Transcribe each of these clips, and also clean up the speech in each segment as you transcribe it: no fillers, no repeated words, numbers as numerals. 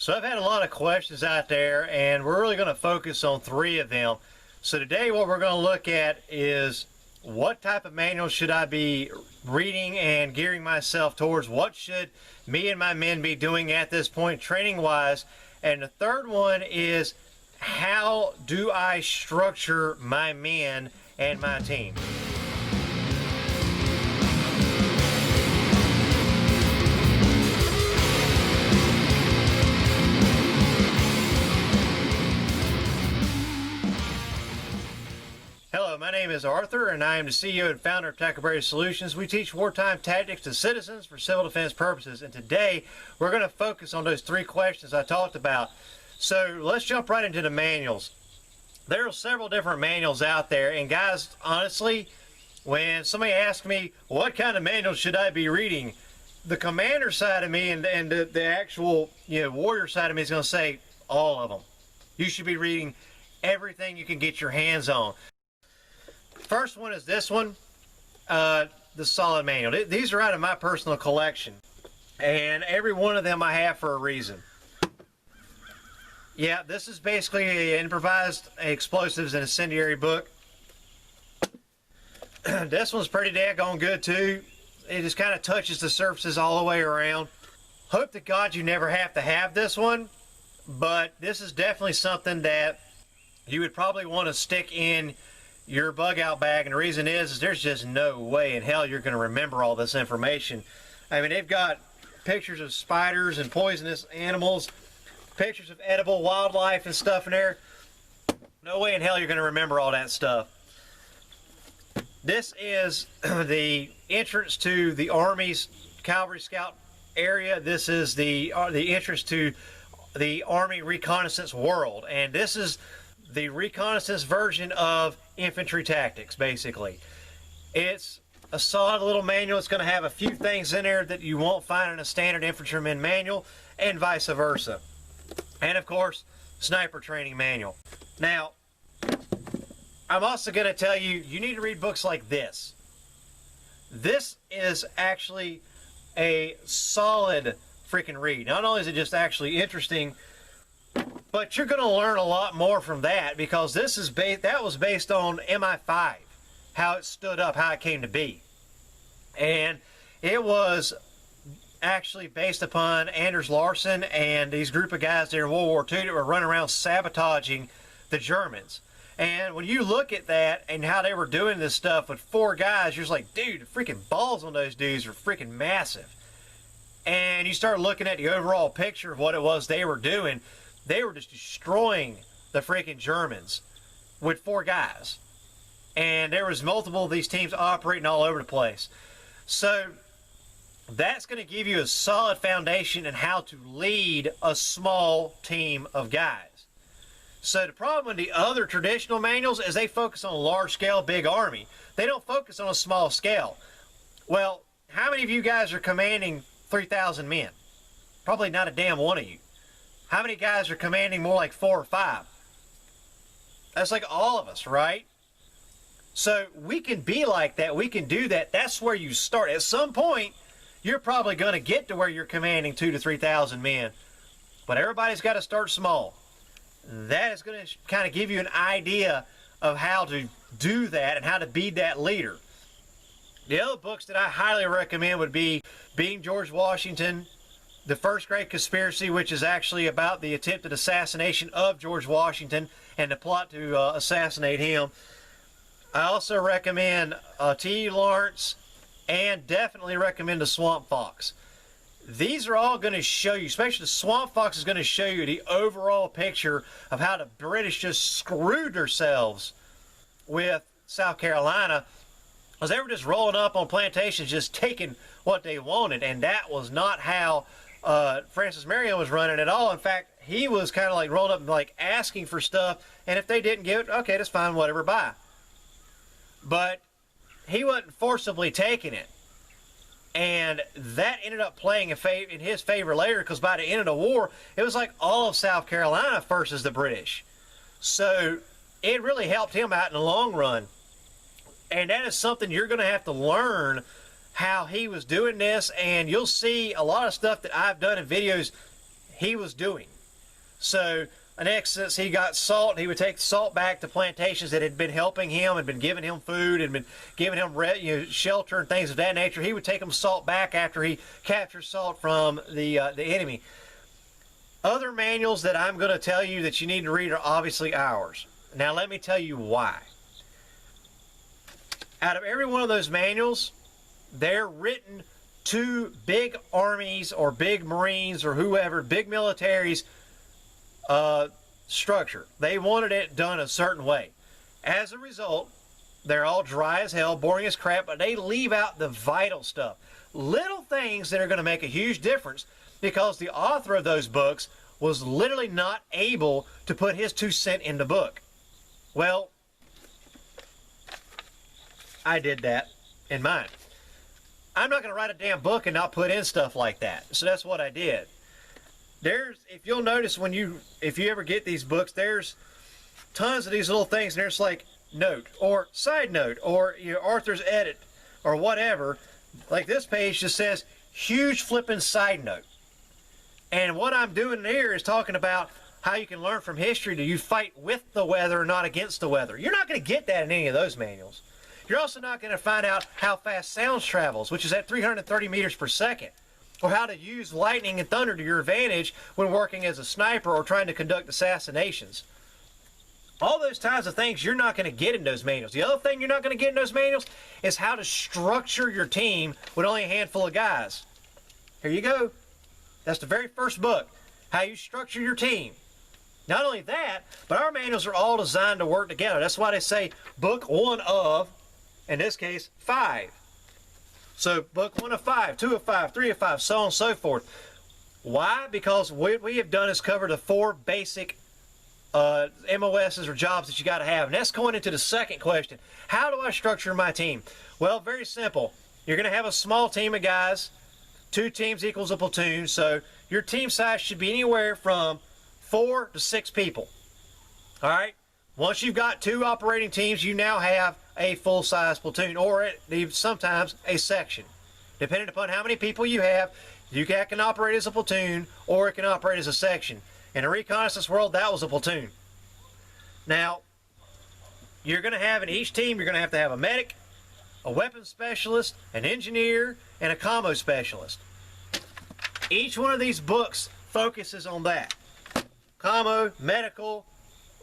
So I've had a lot of questions out there, and we're really going to focus on 3 of them. So today what we're going to look at is what type of manual should I be reading and gearing myself towards? What should me and my men be doing at this point training-wise? And the third one is how do I structure my men and my team? Hello, my name is Arthur, and I am the CEO and founder of Tackleberry Solutions. We teach wartime tactics to citizens for civil defense purposes, and today we're going to focus on those 3 questions I talked about. So let's jump right into the manuals. There are several different manuals out there, and guys, honestly, when somebody asks me what kind of manual should I be reading, the commander side of me and the actual warrior side of me is going to say all of them. You should be reading everything you can get your hands on. First one is this one, the solid manual. These are out of my personal collection, and every one of them I have for a reason. Yeah, this is basically an improvised explosives and incendiary book. This one's pretty daggone good too. It just kind of touches the surfaces all the way around. Hope to God you never have to have this one, but this is definitely something that you would probably want to stick in your bug out bag, and the reason is there's just no way in hell you're going to remember all this information. I mean, they've got pictures of spiders and poisonous animals, pictures of edible wildlife and stuff in there. No way in hell you're going to remember all that stuff. This is the entrance to the Army's Cavalry Scout area. This is the entrance to the Army Reconnaissance World, and this is the reconnaissance version of infantry tactics, basically. It's a solid little manual. It's going to have a few things in there that you won't find in a standard infantryman manual, and vice versa. And of course, sniper training manual. Now, I'm also going to tell you, you need to read books like this. This is actually a solid freaking read. Not only is it just actually interesting, but you're going to learn a lot more from that, because this is that was based on MI5, how it stood up, how it came to be. And it was actually based upon Anders Larsen and these group of guys there in World War II that were running around sabotaging the Germans. And when you look at that and how they were doing this stuff with 4 guys, you're just like, dude, the freaking balls on those dudes are freaking massive. And you start looking at the overall picture of what it was they were doing. They were just destroying the freaking Germans with 4 guys. And there was multiple of these teams operating all over the place. So that's going to give you a solid foundation in how to lead a small team of guys. So the problem with the other traditional manuals is they focus on a large scale, big army. They don't focus on a small scale. Well, how many of you guys are commanding 3,000 men? Probably not a damn one of you. How many guys are commanding more like 4 or 5? That's like all of us, right? So we can be like that. We can do that. That's where you start. At some point, you're probably going to get to where you're commanding 2,000 to 3,000 men. But everybody's got to start small. That is going to kind of give you an idea of how to do that and how to be that leader. The other books that I highly recommend would be Being George Washington, The First Great Conspiracy, which is actually about the attempted assassination of George Washington and the plot to assassinate him. I also recommend T. Lawrence, and definitely recommend The Swamp Fox. These are all going to show you, especially The Swamp Fox is going to show you the overall picture of how the British just screwed themselves with South Carolina, because they were just rolling up on plantations, just taking what they wanted, and that was not how Francis Marion was running at all. In fact, he was kind of like rolling up and like asking for stuff, and if they didn't give it, okay, that's fine, whatever, bye. But he wasn't forcibly taking it, and that ended up playing in his favor later, because by the end of the war, it was like all of South Carolina versus the British. So it really helped him out in the long run, and that is something you're going to have to learn, how he was doing this, and you'll see a lot of stuff that I've done in videos he was doing. So in essence, he got salt. He would take the salt back to plantations that had been helping him, had been giving him food, had been giving him shelter and things of that nature. He would take them salt back after he captured salt from the enemy. Other manuals that I'm going to tell you that you need to read are obviously ours. Now let me tell you why. Out of every one of those manuals, they're written to big armies or big Marines or whoever, big militaries, structure. They wanted it done a certain way. As a result, they're all dry as hell, boring as crap, but they leave out the vital stuff. Little things that are going to make a huge difference, because the author of those books was literally not able to put his 2 cents in the book. Well, I did that in mine. I'm not going to write a damn book and not put in stuff like that. So that's what I did. If you'll notice if you ever get these books, there's tons of these little things, and there's like note or side note or Arthur's edit or whatever. Like this page just says huge flipping side note. And what I'm doing here is talking about how you can learn from history to you fight with the weather, not against the weather. You're not going to get that in any of those manuals. You're also not going to find out how fast sound travels, which is at 330 meters per second. Or how to use lightning and thunder to your advantage when working as a sniper or trying to conduct assassinations. All those kinds of things you're not going to get in those manuals. The other thing you're not going to get in those manuals is how to structure your team with only a handful of guys. Here you go. That's the very first book, how you structure your team. Not only that, but our manuals are all designed to work together. That's why they say book 1 of, in this case, 5. So book 1 of 5, 2 of 5, 3 of 5, so on and so forth. Why? Because what we have done is cover the 4 basic MOSs or jobs that you got to have. And that's going into the second question. How do I structure my team? Well, very simple. You're going to have a small team of guys. 2 teams equals a platoon. So your team size should be anywhere from 4 to 6 people. All right? Once you've got 2 operating teams, you now have a full-size platoon, or sometimes a section. Depending upon how many people you have, you can operate as a platoon, or it can operate as a section. In a reconnaissance world, that was a platoon. Now, you're going to have in each team, you're going to have a medic, a weapons specialist, an engineer, and a commo specialist. Each one of these books focuses on that. Commo, medical,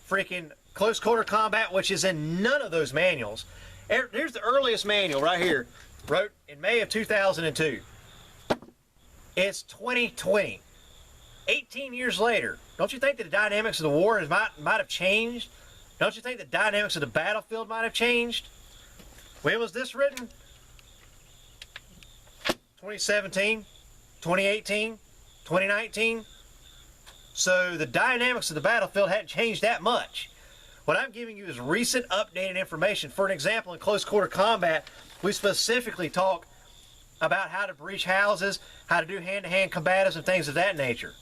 freaking close quarter combat, which is in none of those manuals. Here's the earliest manual right here, wrote in May of 2002. It's 2020. 18 years later. Don't you think that the dynamics of the war might have changed? Don't you think the dynamics of the battlefield might have changed? When was this written? 2017, 2018, 2019. So the dynamics of the battlefield hadn't changed that much. What I'm giving you is recent updated information. For an example, in close quarter combat, we specifically talk about how to breach houses, how to do hand-to-hand combatives and things of that nature.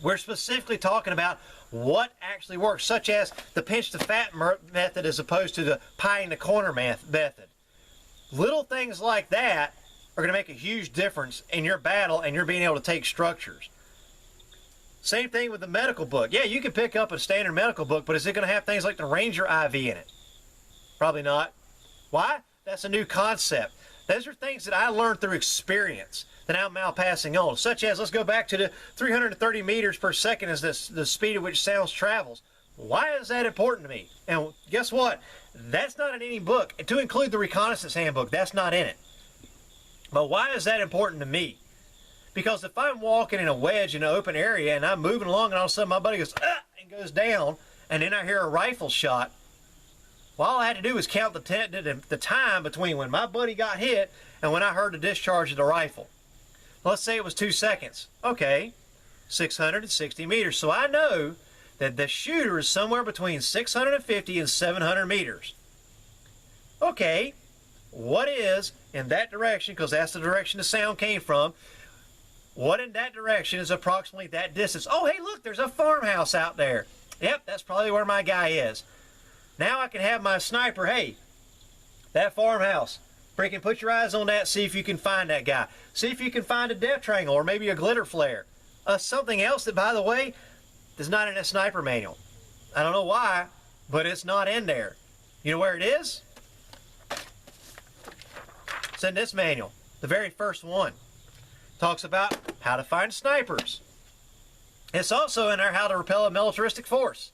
We're specifically talking about what actually works, such as the pinch to fat method as opposed to the pie in the corner method. Little things like that are going to make a huge difference in your battle and you're being able to take structures. Same thing with the medical book. Yeah, you can pick up a standard medical book, but is it going to have things like the Ranger IV in it? Probably not. Why? That's a new concept. Those are things that I learned through experience that I'm now passing on, such as, let's go back to the 330 meters per second is the speed at which sound travels. Why is that important to me? And guess what? That's not in any book. To include the reconnaissance handbook, that's not in it. But why is that important to me? Because if I'm walking in a wedge in an open area and I'm moving along and all of a sudden my buddy goes, ah, and goes down, and then I hear a rifle shot, well, all I had to do was count the time between when my buddy got hit and when I heard the discharge of the rifle. Let's say it was 2 seconds. Okay, 660 meters. So I know that the shooter is somewhere between 650 and 700 meters. Okay, what is in that direction, because that's the direction the sound came from, what in that direction is approximately that distance? Oh, hey, look, there's a farmhouse out there. Yep, that's probably where my guy is. Now I can have my sniper, hey, that farmhouse. Freaking put your eyes on that, see if you can find that guy. See if you can find a death triangle or maybe a glitter flare. Something else that, by the way, is not in a sniper manual. I don't know why, but it's not in there. You know where it is? It's in this manual. The very first one talks about how to find snipers. It's also in there how to repel a militaristic force.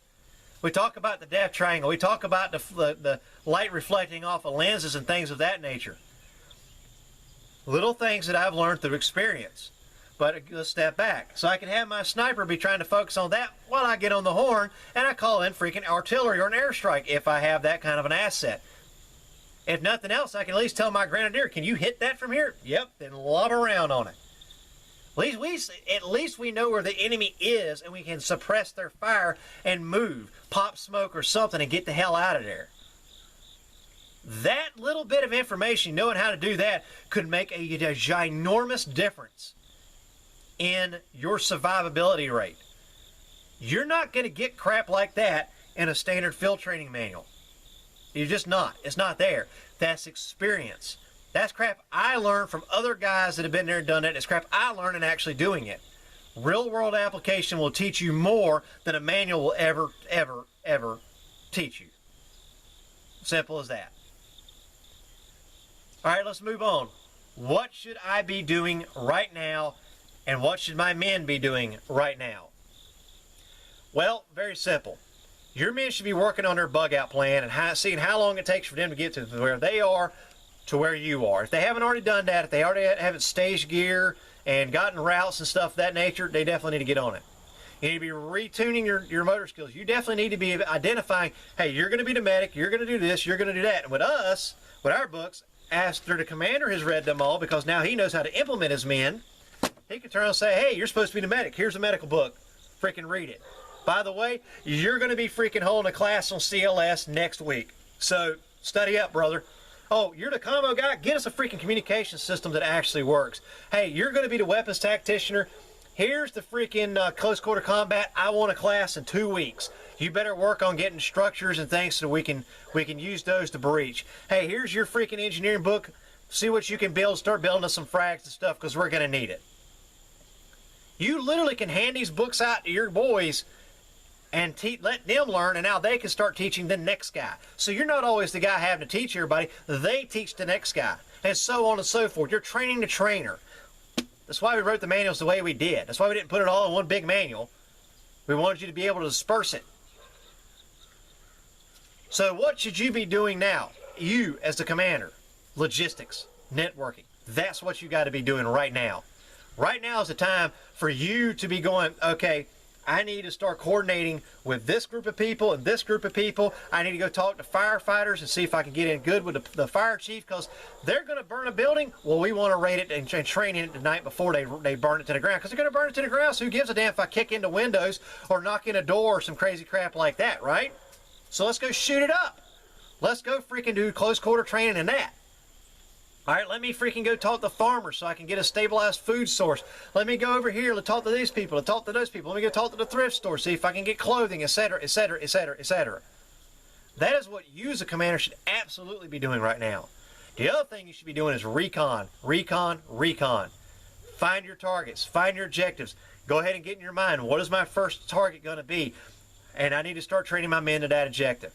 We talk about the death triangle. We talk about the light reflecting off of lenses and things of that nature. Little things that I've learned through experience. But let's step back. So I can have my sniper be trying to focus on that while I get on the horn and I call in freaking artillery or an airstrike if I have that kind of an asset. If nothing else, I can at least tell my grenadier, can you hit that from here? Yep, then lob around on it. At least we know where the enemy is and we can suppress their fire and move, pop smoke or something and get the hell out of there. That little bit of information, knowing how to do that, could make a ginormous difference in your survivability rate. You're not going to get crap like that in a standard field training manual. You're just not. It's not there. That's experience. That's crap I learned from other guys that have been there and done it. It's crap I learned in actually doing it. Real world application will teach you more than a manual will ever teach you. Simple as that. All right, let's move on. What should I be doing right now, and what should my men be doing right now? Well, very simple. Your men should be working on their bug out plan and seeing how long it takes for them to get to where they are to where you are. If they haven't already done that, if they already haven't staged gear and gotten routes and stuff of that nature, they definitely need to get on it. You need to be retuning your motor skills. You definitely need to be identifying, hey, you're going to be the medic, you're going to do this, you're going to do that. And with us, with our books, after the commander has read them all, because now he knows how to implement his men, he can turn around and say, hey, you're supposed to be the medic. Here's a medical book. Freaking read it. By the way, you're going to be freaking holding a class on CLS next week. So study up, brother. Oh, you're the combo guy? Get us a freaking communication system that actually works. Hey, you're going to be the weapons tacticianer. Here's the freaking close quarter combat. I want a class in 2 weeks. You better work on getting structures and things so we can use those to breach. Hey, here's your freaking engineering book. See what you can build. Start building us some frags and stuff because we're going to need it. You literally can hand these books out to your boys and let them learn, and now they can start teaching the next guy. So you're not always the guy having to teach everybody. They teach the next guy, and so on and so forth. You're training the trainer. That's why we wrote the manuals the way we did. That's why we didn't put it all in one big manual. We wanted you to be able to disperse it. So what should you be doing now? You, as the commander, logistics, networking. That's what you got to be doing right now. Right now is the time for you to be going, okay, I need to start coordinating with this group of people and this group of people. I need to go talk to firefighters and see if I can get in good with the fire chief because they're going to burn a building. Well, we want to raid it and train in it the night before they burn it to the ground because they're going to burn it to the ground. So who gives a damn if I kick into windows or knock in a door or some crazy crap like that, right? So let's go shoot it up. Let's go freaking do close quarter training in that. All right, let me freaking go talk to farmers so I can get a stabilized food source. Let me go over here to talk to these people, to talk to those people. Let me go talk to the thrift store, see if I can get clothing, etc., etc., etc., etc. That is what you as a commander should absolutely be doing right now. The other thing you should be doing is recon, recon, recon. Find your targets, find your objectives. Go ahead and get in your mind, what is my first target going to be? And I need to start training my men to that objective.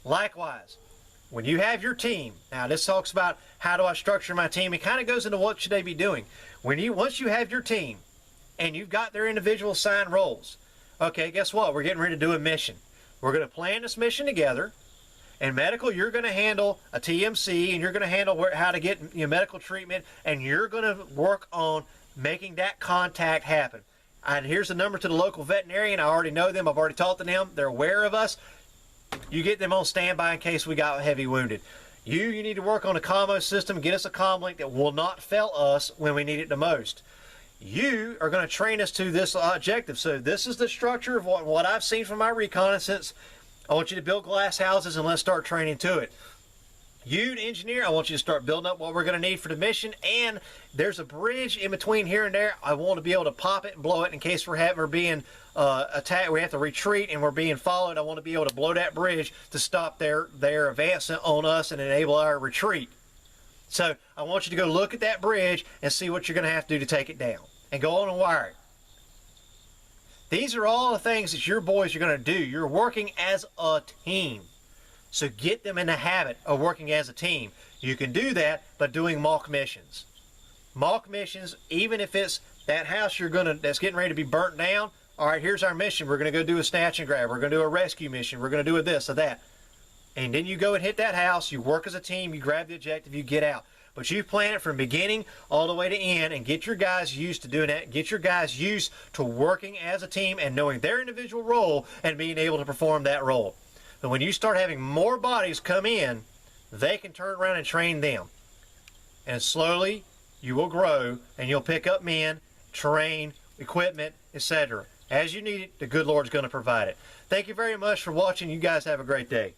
Likewise, when you have your team, now this talks about how do I structure my team. It kind of goes into what should they be doing. Once you have your team and you've got their individual assigned roles, okay, guess what? We're getting ready to do a mission. We're going to plan this mission together. And medical, you're going to handle a TMC and you're going to handle how to get medical treatment and you're going to work on making that contact happen. And here's the number to the local veterinarian. I already know them. I've already talked to them. They're aware of us. You get them on standby in case we got heavy wounded. You need to work on a commo system, get us a comm link that will not fail us when we need it the most. You are going to train us to this objective. So this is the structure of what I've seen from my reconnaissance. I want you to build glass houses and let's start training to it. You, the engineer, I want you to start building up what we're going to need for the mission. And there's a bridge in between here and there. I want to be able to pop it and blow it in case we're being attacked. We have to retreat and we're being followed. I want to be able to blow that bridge to stop their advancement on us and enable our retreat. So I want you to go look at that bridge and see what you're going to have to do to take it down. And go on and wire it. These are all the things that your boys are going to do. You're working as a team. So get them in the habit of working as a team. You can do that by doing mock missions. Mock missions, even if it's that house that's getting ready to be burnt down. All right, here's our mission. We're going to go do a snatch and grab. We're going to do a rescue mission. We're going to do a this or that. And then you go and hit that house. You work as a team. You grab the objective. You get out. But you plan it from beginning all the way to end and get your guys used to doing that. Get your guys used to working as a team and knowing their individual role and being able to perform that role. But when you start having more bodies come in, they can turn around and train them. And slowly you will grow and you'll pick up men, terrain, equipment, etc. As you need it, the good Lord's going to provide it. Thank you very much for watching. You guys have a great day.